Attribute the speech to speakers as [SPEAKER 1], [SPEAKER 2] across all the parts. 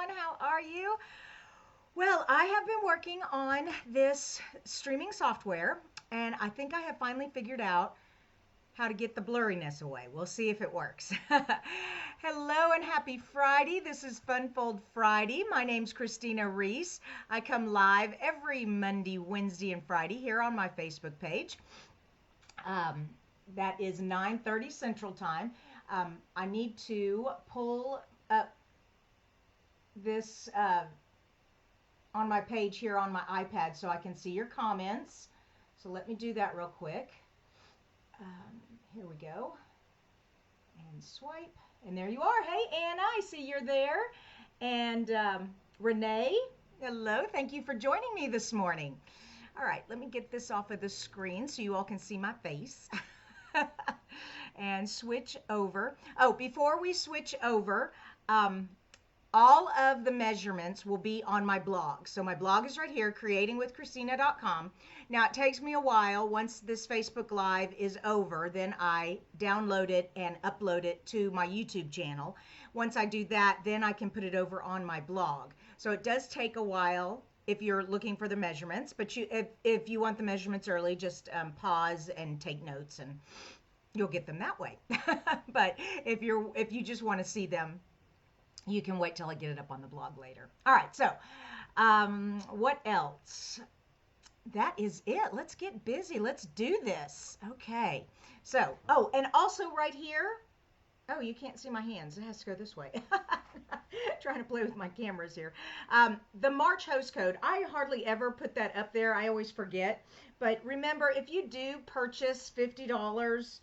[SPEAKER 1] everyone. How are you? Well, I have been working on this streaming software, and I think I have finally figured out how to get the blurriness away. We'll see if it works. Hello and happy Friday. This is Funfold Friday. My name's Kristina Reese. I come live every Monday, Wednesday, and Friday here on my Facebook page. Um, that is 9:30 Central Time. I need to pull up this on my page here on my iPad so I can see your comments. So let me do that real quick. Here we go. And swipe. And there you are. Hey, Anna, I see you're there. And Renee, hello. Thank you for joining me this morning. All right, let me get this off of the screen so you all can see my face. And switch over. Oh, before we switch over, all of the measurements will be on my blog. So my blog is right here, creatingwithkristina.com. Now it takes me a while. Once this Facebook Live is over, then I download it and upload it to my YouTube channel. Once I do that, then I can put it over on my blog. So it does take a while if you're looking for the measurements, but if you want the measurements early, just pause and take notes and you'll get them that way. But if you just want to see them, you can wait till I get it up on the blog later. All right, so what else? That is it. Let's get busy. Let's do this. Okay. So, oh, and also right here, oh, you can't see my hands. It has to go this way. Trying to play with my cameras here. The March host code, I hardly ever put that up there. I always forget. But remember, if you do purchase $50,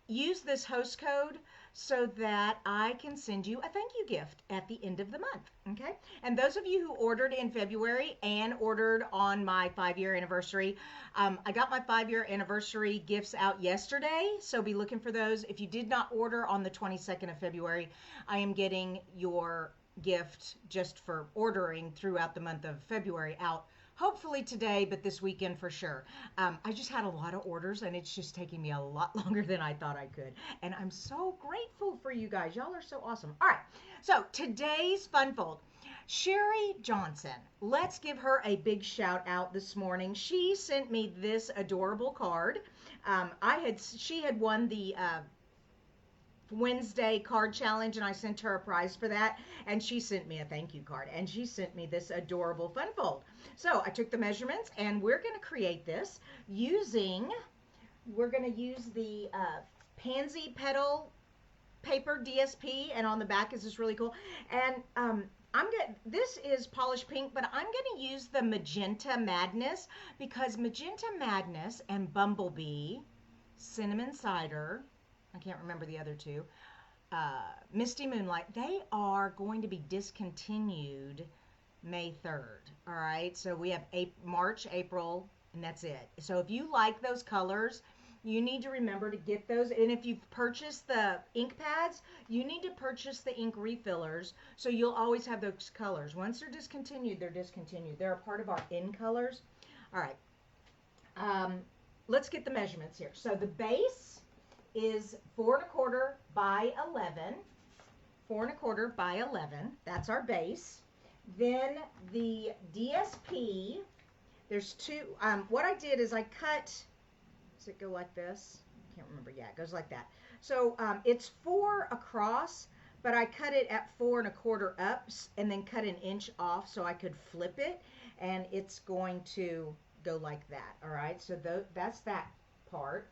[SPEAKER 1] use this host code so that I can send you a thank you gift at the end of the month, okay? And those of you who ordered in February and ordered on my 5-year anniversary, I got my 5-year anniversary gifts out yesterday, so be looking for those. If you did not order on the 22nd of February, I am getting your gift just for ordering throughout the month of February out hopefully today, but this weekend for sure. I just had a lot of orders and it's just taking me a lot longer than I thought I could. And I'm so grateful for you guys. Y'all are so awesome. All right, so today's Fun Fold. Sherry Johnson, let's give her a big shout out this morning. She sent me this adorable card. She had won the Wednesday card challenge and I sent her a prize for that, and she sent me a thank you card and she sent me this adorable Fun Fold. So I took the measurements and we're going to create this we're going to use the pansy petal paper DSP, and on the back is this really cool, and this is polished pink, but I'm going to use the Magenta Madness because Magenta Madness and Bumblebee, Cinnamon Cider, I can't remember the other two, Misty Moonlight, they are going to be discontinued May 3rd. All right, so we have March, April, and that's it. So if you like those colors, you need to remember to get those. And if you've purchased the ink pads, you need to purchase the ink refillers so you'll always have those colors. Once they're discontinued, they're discontinued. They're a part of our in colors. All right, let's get the measurements here. So the base is 4¼ by 11. 4¼ by 11. That's our base. Then the DSP, there's two. What I did is I cut, does it go like this? I can't remember. Yeah, it goes like that. So it's 4 across, but I cut it at 4¼ up and then cut an inch off so I could flip it, and it's going to go like that. All right, so that's that part.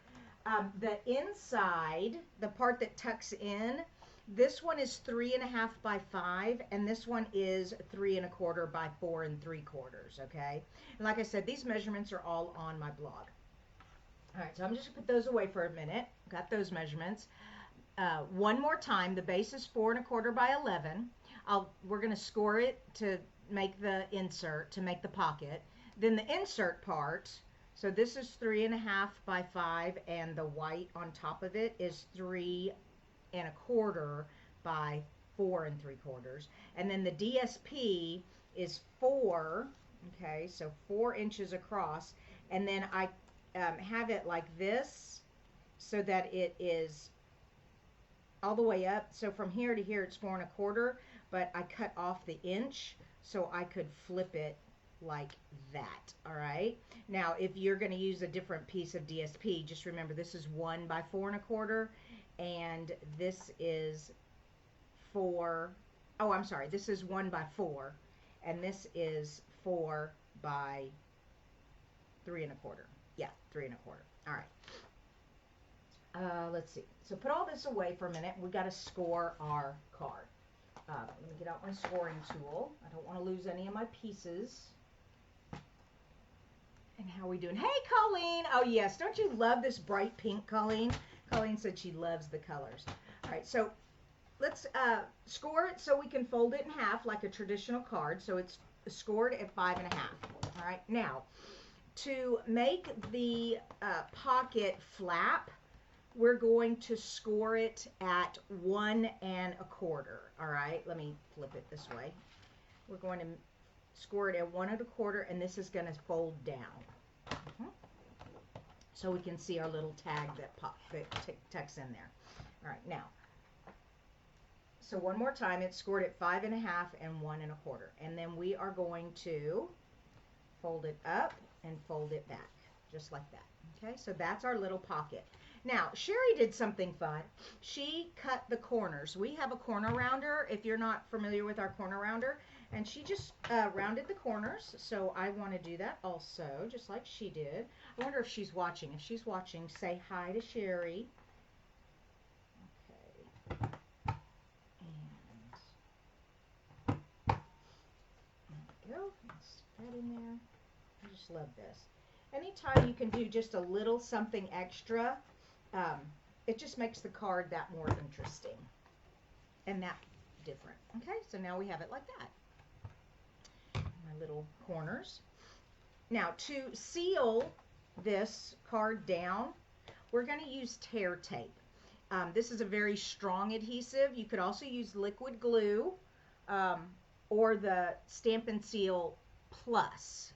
[SPEAKER 1] The inside, the part that tucks in, this one is 3½ by 5, and this one is 3¼ by 4¾ okay? And like I said, these measurements are all on my blog. All right, so I'm just gonna put those away for a minute. Got those measurements. One more time, the base is 4¼ by 11. We're gonna score it to make the insert, to make the pocket. Then the insert part, so this is 3½ by 5, and the white on top of it is 3¼ by 4¾ and then the DSP is 4, okay, so 4 inches across, and then I have it like this so that it is all the way up. So from here to here, it's 4 1/4, but I cut off the inch so I could flip it like that. All right. Now, if you're going to use a different piece of DSP, just remember this is 1 by 4 1/4, and this is 4. Oh, I'm sorry. This is 1 by 4, and this is 4 by 3 1/4. Yeah, 3 1/4. All right. Let's see. So put all this away for a minute. We got to score our card. Let me get out my scoring tool. I don't want to lose any of my pieces. And how are we doing? Hey, Colleen. Oh, yes. Don't you love this bright pink, Colleen? Colleen said she loves the colors. All right. So let's score it so we can fold it in half like a traditional card. So it's scored at 5 1/2. All right. Now, to make the pocket flap, we're going to score it at 1 1/4. All right, let me flip it this way. We're going to score it at 1 1/4, and this is going to fold down. So we can see our little tag that tucks in there. All right, now, so one more time, it's scored at 5 1/2 and 1 1/4. And then we are going to fold it up and fold it back, just like that. Okay, so that's our little pocket. Now, Sherry did something fun. She cut the corners. We have a corner rounder, if you're not familiar with our corner rounder, and she just rounded the corners. So I want to do that also, just like she did. I wonder if she's watching. If she's watching, say hi to Sherry. Okay. And there we go. Stick that in there. I just love this. Anytime you can do just a little something extra, it just makes the card that more interesting and that different. Okay, so now we have it like that. My little corners. Now, to seal this card down, we're going to use tear tape. This is a very strong adhesive. You could also use liquid glue or the Stampin' Seal Plus,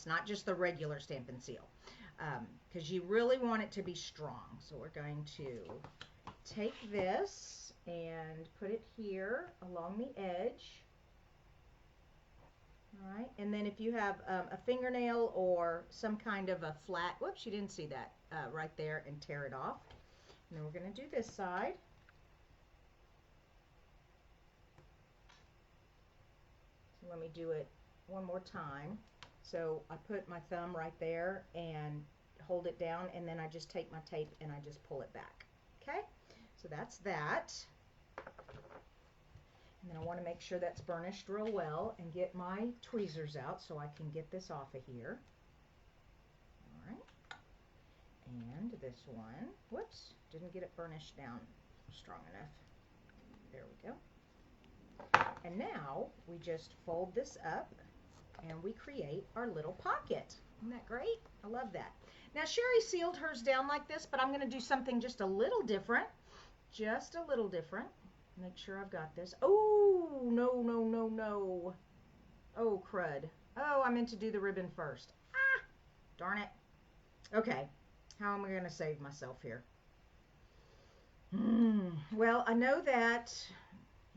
[SPEAKER 1] not just the regular Stampin' Seal, because you really want it to be strong. So we're going to take this and put it here along the edge. All right, and then if you have a fingernail or some kind of a flat, whoops, you didn't see that right there, and tear it off. And then we're going to do this side. So let me do it one more time. So I put my thumb right there and hold it down, and then I just take my tape and I just pull it back. Okay, so that's that. And then I want to make sure that's burnished real well and get my tweezers out so I can get this off of here. All right, and this one, whoops, didn't get it burnished down strong enough. There we go. And now we just fold this up and we create our little pocket. Isn't that great? I love that. Now, Sherry sealed hers down like this, but I'm going to do something just a little different. Just a little different. Make sure I've got this. Oh, no, no, no, no. Oh, crud. Oh, I meant to do the ribbon first. Ah, darn it. Okay, how am I going to save myself here? Well, I know that,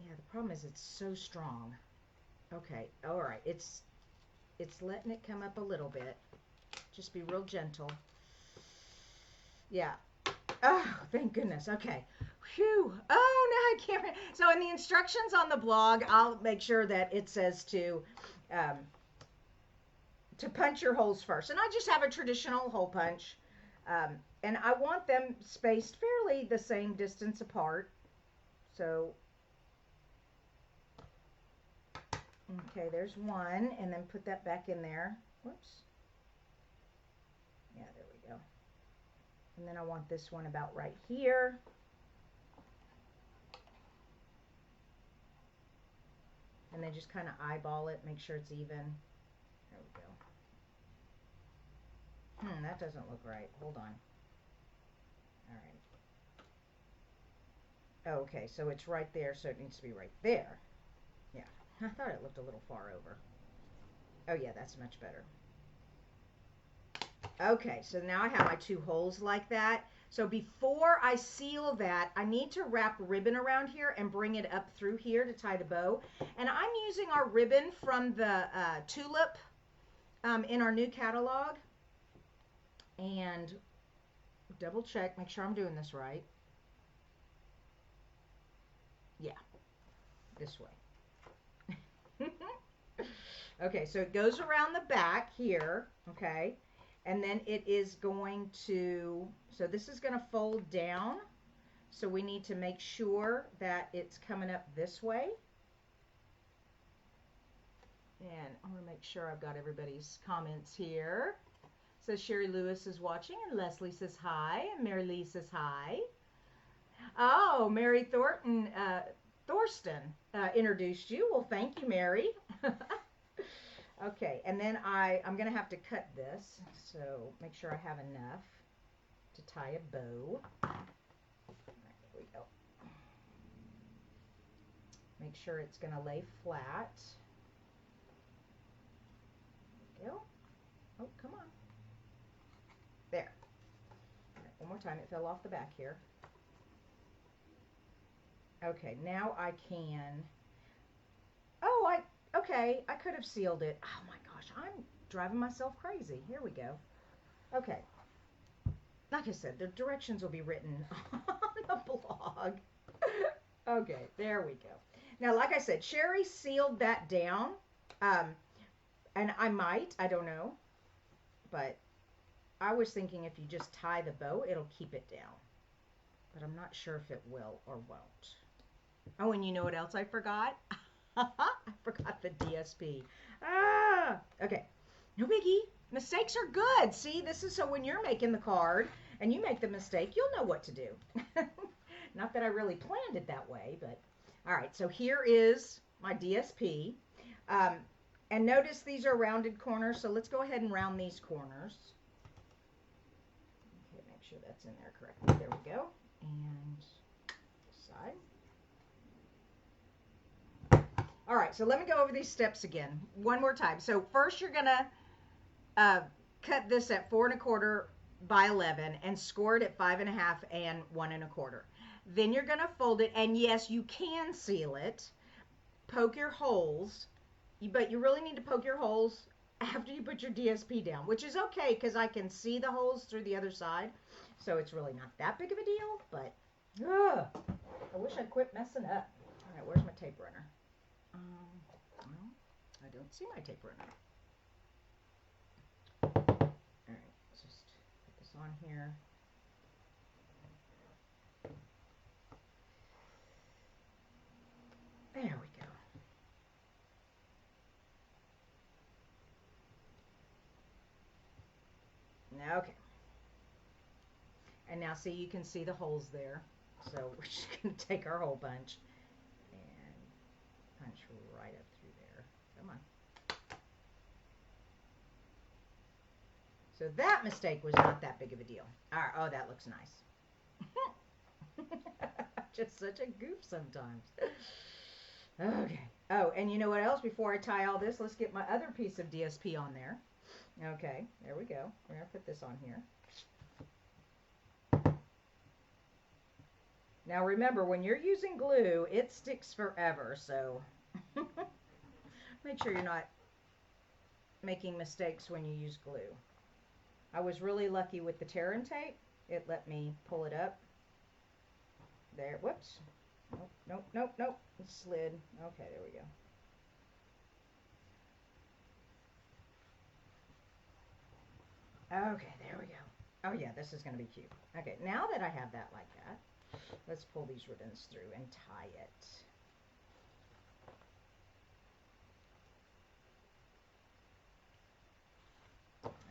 [SPEAKER 1] yeah, the problem is it's so strong. Okay, all right, it's letting it come up a little bit. Just be real gentle. Yeah. Oh, thank goodness. Okay. Phew. Oh, no, I can't. So in the instructions on the blog, I'll make sure that it says to punch your holes first. And I just have a traditional hole punch. And I want them spaced fairly the same distance apart. So, okay, there's one. And then put that back in there. Whoops. Yeah, there we go. And then I want this one about right here. And then just kind of eyeball it, make sure it's even. There we go. That doesn't look right. Hold on. All right. Okay, so it's right there, so it needs to be right there. Yeah, I thought it looked a little far over. Oh yeah, that's much better. Okay, so now I have my two holes like that. So before I seal that, I need to wrap ribbon around here and bring it up through here to tie the bow. And I'm using our ribbon from the tulip in our new catalog. And double check, make sure I'm doing this right. Yeah, this way. Okay, so it goes around the back here, okay? And then it is going to, so this is going to fold down. So we need to make sure that it's coming up this way. And I'm going to make sure I've got everybody's comments here. It says Sherry Lewis is watching, and Leslie says hi, and Mary Lee says hi. Oh, Mary Thorsten introduced you. Well, thank you, Mary. Okay, and then I'm going to have to cut this, so make sure I have enough to tie a bow. All right, there we go. Make sure it's going to lay flat. There we go. Oh, come on. There. All right, one more time. It fell off the back here. Okay, now I can... Oh, okay, I could have sealed it. Oh my gosh, I'm driving myself crazy. Here we go. Okay. Like I said, the directions will be written on the blog. Okay, there we go. Now, like I said, Sherry sealed that down. And I don't know. But I was thinking if you just tie the bow, it'll keep it down. But I'm not sure if it will or won't. Oh, and you know what else I forgot? I forgot the DSP. Ah, okay. No biggie. Mistakes are good. See, this is so when you're making the card and you make the mistake, you'll know what to do. Not that I really planned it that way, but all right. So here is my DSP. And notice these are rounded corners, so let's go ahead and round these corners. Okay, make sure that's in there correctly. There we go. And this side. All right, so let me go over these steps again one more time. So first you're going to cut this at 4 1/4 by 11 and score it at 5 1/2 and 1 1/4. Then you're going to fold it, and yes, you can seal it. Poke your holes, but you really need to poke your holes after you put your DSP down, which is okay because I can see the holes through the other side. So it's really not that big of a deal, but I wish I'd quit messing up. All right, where's my tape runner? Well, I don't see my tape runner. All right, let's just put this on here. There we go. Okay. And now see, you can see the holes there. So we're just going to take our hole punch and punch right up through there. Come on. So that mistake was not that big of a deal. All right. Oh, that looks nice. Just such a goof sometimes. Okay. Oh, and you know what else? Before I tie all this, let's get my other piece of DSP on there. Okay, there we go. We're going to put this on here. Now remember, when you're using glue, it sticks forever, so make sure you're not making mistakes when you use glue. I was really lucky with the tear and tape. It let me pull it up. There, whoops. Nope, nope, nope, nope. It slid. Okay, there we go. Okay, there we go. Oh yeah, this is going to be cute. Okay, now that I have that like that, let's pull these ribbons through and tie it.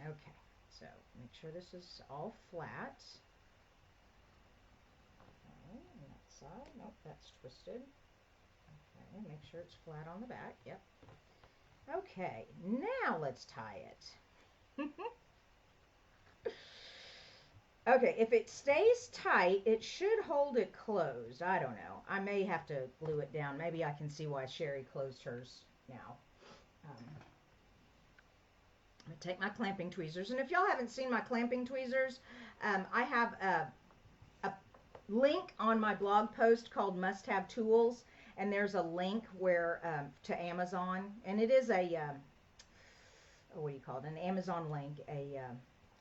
[SPEAKER 1] Okay, so make sure this is all flat. Okay, on that side. Nope, that's twisted. Okay, make sure it's flat on the back. Yep. Okay, now let's tie it. Okay, if it stays tight, it should hold it closed. I don't know. I may have to glue it down. Maybe I can see why Sherry closed hers now. I'm going to take my clamping tweezers. And if y'all haven't seen my clamping tweezers, I have link on my blog post called Must Have Tools, and there's a link where to Amazon, and it is a what do you call it? An Amazon link, a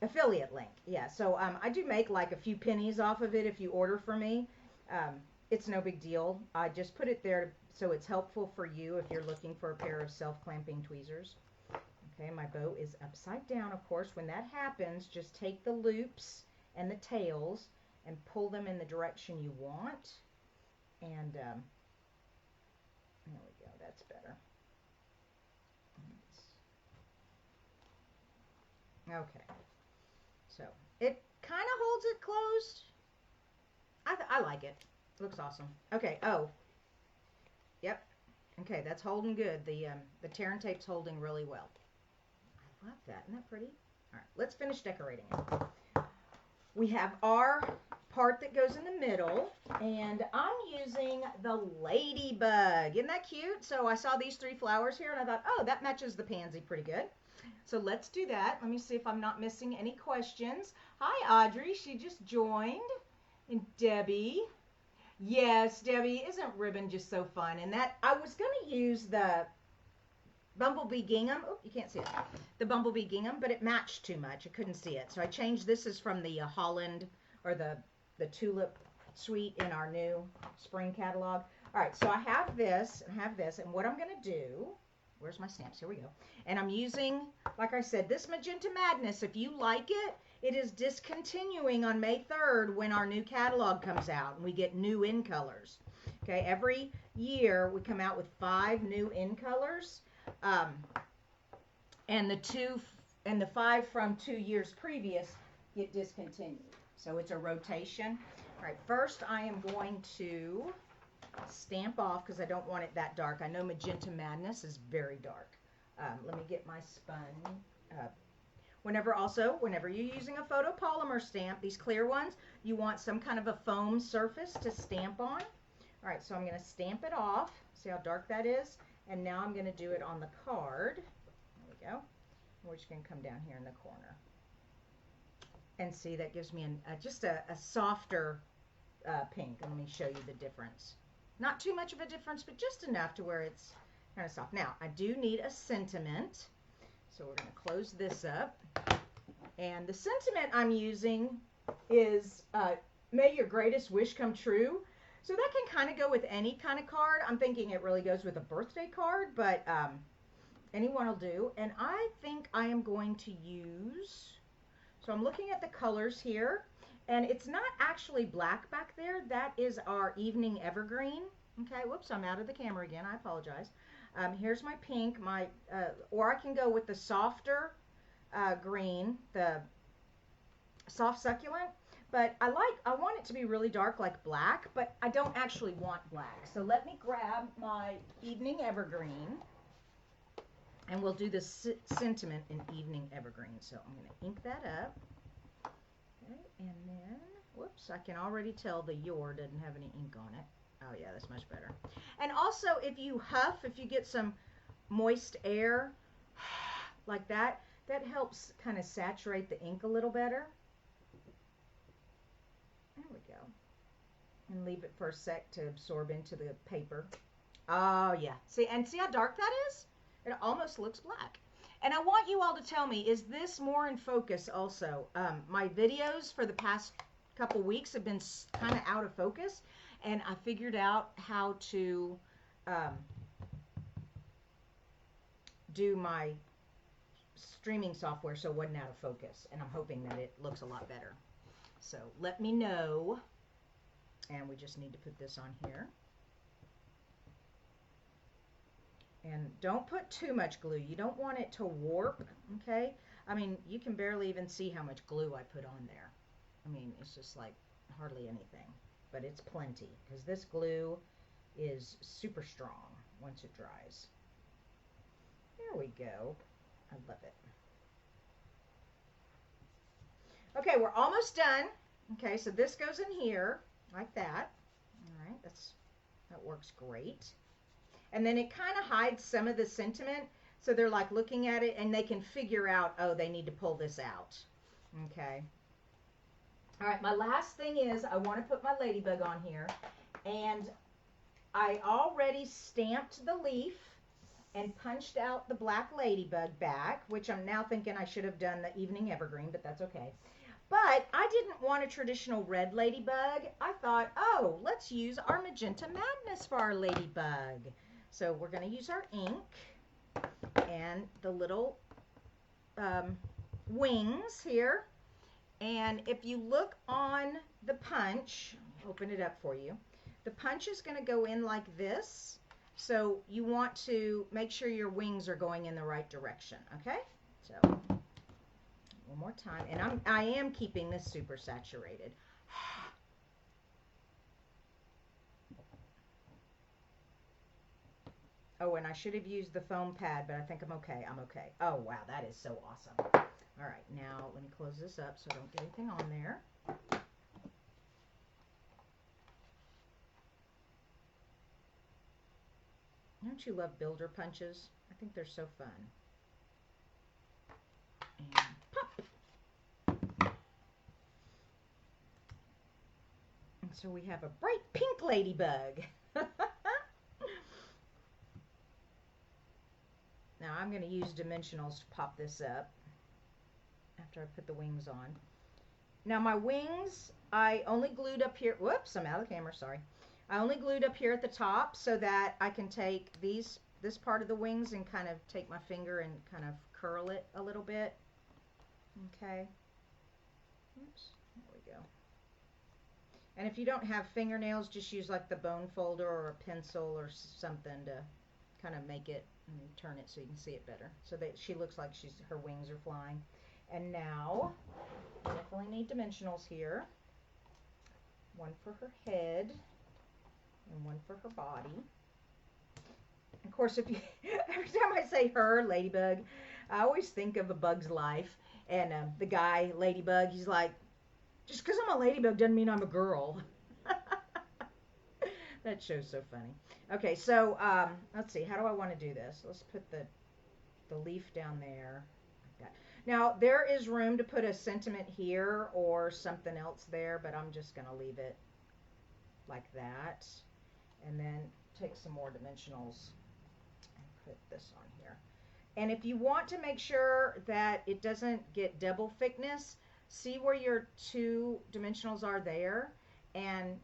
[SPEAKER 1] affiliate link. Yeah. So I do make like a few pennies off of it if you order from me. It's no big deal. I just put it there so it's helpful for you if you're looking for a pair of self-clamping tweezers. Okay, my bow is upside down, of course. When that happens, just take the loops and the tails and pull them in the direction you want. And there we go, that's better. Okay, so it kind of holds it closed. I like it. It looks awesome. Okay, oh, yep. Okay, that's holding good. The tear and tape's holding really well. I love that. Isn't that pretty? All right, let's finish decorating it. We have our part that goes in the middle, and I'm using the ladybug. Isn't that cute? So I saw these 3 flowers here, and I thought, oh, that matches the pansy pretty good. So let's do that. Let me see if I'm not missing any questions. Hi, Audrey. She just joined. And Debbie. Yes, Debbie, isn't ribbon just so fun? And that, I was going to use the bumblebee gingham. Oh, you can't see it. The bumblebee gingham, but it matched too much. I couldn't see it. So I changed. This is from the Holland, or the tulip suite in our new spring catalog. All right, so I have this and have this. And what I'm going to do, where's my stamps? Here we go. And I'm using, like I said, this Magenta Madness. If you like it, it is discontinuing on May 3rd when our new catalog comes out and we get new in colors. Okay, every year we come out with 5 new in colors. And the 5 from 2 years previous get discontinued. So it's a rotation. All right, first I am going to stamp off because I don't want it that dark. I know Magenta Madness is very dark. Let me get my sponge. Whenever you're using a photopolymer stamp, these clear ones, you want some kind of a foam surface to stamp on. All right, so I'm going to stamp it off. See how dark that is? And now I'm going to do it on the card. There we go. We're just going to come down here in the corner. And see, that gives me just a softer pink. And let me show you the difference. Not too much of a difference, but just enough to where it's kind of soft. Now, I do need a sentiment. So we're going to close this up. And the sentiment I'm using is May Your Greatest Wish Come True. So that can kind of go with any kind of card. I'm thinking it really goes with a birthday card, but anyone will do. And I think I am going to use, so I'm looking at the colors here, and it's not actually black back there. That is our Evening Evergreen. Okay, whoops, I'm out of the camera again. I apologize. Here's my pink, or I can go with the softer green, the soft succulent. But I want it to be really dark like black, but I don't actually want black. So let me grab my Evening Evergreen, and we'll do the sentiment in Evening Evergreen. So I'm going to ink that up. Okay, and then, whoops, I can already tell the Your doesn't have any ink on it. Oh yeah, that's much better. And also, if you huff, if you get some moist air like that, that helps kind of saturate the ink a little better. There we go. And leave it for a sec to absorb into the paper. Oh yeah. See how dark that is? It almost looks black. And I want you all to tell me, is this more in focus also? My videos for the past couple weeks have been kind of out of focus. And I figured out how to do my streaming software so it wasn't out of focus. And I'm hoping that it looks a lot better. So let me know. And we just need to put this on here. And don't put too much glue. You don't want it to warp, okay? I mean, you can barely even see how much glue I put on there. I mean, it's just like hardly anything. But it's plenty, because this glue is super strong once it dries. There we go. I love it. Okay, we're almost done. Okay, so this goes in here, like that. All right, that works great. And then it kind of hides some of the sentiment, so they're like looking at it, and they can figure out, oh, they need to pull this out. Okay. All right, my last thing is I want to put my ladybug on here. And I already stamped the leaf and punched out the black ladybug back, which I'm now thinking I should have done the evening evergreen, but that's okay. But I didn't want a traditional red ladybug. I thought, oh, let's use our Magenta Madness for our ladybug. So we're going to use our ink and the little wings here. And if you look on the punch, I'll open it up for you. The punch is going to go in like this. So you want to make sure your wings are going in the right direction, okay? So one more time. And I am keeping this super saturated. Oh, and I should have used the foam pad, but I think I'm okay. I'm okay. Oh, wow, that is so awesome. All right, now let me close this up so I don't get anything on there. Don't you love builder punches? I think they're so fun. And pop. And so we have a bright pink ladybug. Now I'm going to use dimensionals to pop this up after I put the wings on. Now my wings, I only glued up here. Whoops, I'm out of the camera, sorry. I only glued up here at the top so that I can take this part of the wings and kind of take my finger and kind of curl it a little bit. Okay. Oops, there we go. And if you don't have fingernails, just use like the bone folder or a pencil or something to kind of make it and turn it so you can see it better. So that she looks like her wings are flying. And now, I definitely need dimensionals here. One for her head and one for her body. Of course, if you every time I say her, ladybug, I always think of A Bug's Life. And the guy, ladybug, he's like, just because I'm a ladybug doesn't mean I'm a girl. That show's so funny. Okay, so let's see. How do I want to do this? Let's put the leaf down there. Like that. Now, there is room to put a sentiment here or something else there, but I'm just going to leave it like that. And then take some more dimensionals and put this on here. And if you want to make sure that it doesn't get double thickness, see where your two dimensionals are there and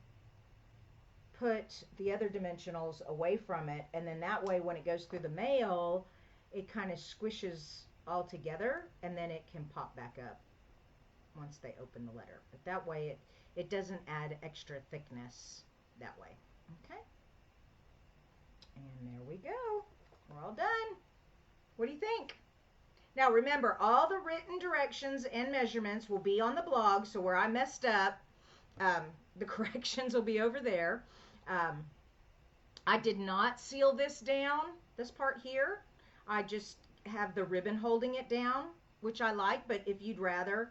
[SPEAKER 1] put the other dimensionals away from it, and then that way when it goes through the mail it kind of squishes all together and then it can pop back up once they open the letter. But that way it doesn't add extra thickness that way. Okay, and there we go, we're all done. What do you think? Now remember, all the written directions and measurements will be on the blog, so where I messed up, the corrections will be over there. I did not seal this down, this part here. I just have the ribbon holding it down, which I like, but if you'd rather,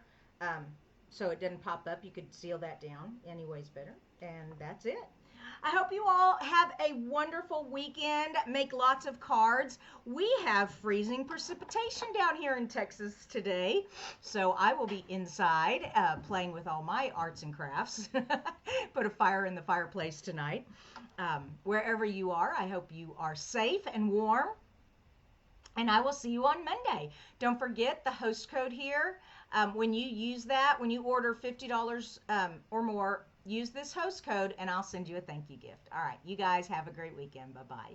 [SPEAKER 1] so it doesn't pop up, you could seal that down anyways better. And that's it. I hope you all have a wonderful weekend. Make lots of cards. We have freezing precipitation down here in Texas today, so I will be inside playing with all my arts and crafts. Put a fire in the fireplace tonight. Wherever you are, I hope you are safe and warm. And I will see you on Monday. Don't forget the host code here. When you use that, when you order $50 or more, use this host code and I'll send you a thank you gift. All right, you guys have a great weekend. Bye-bye.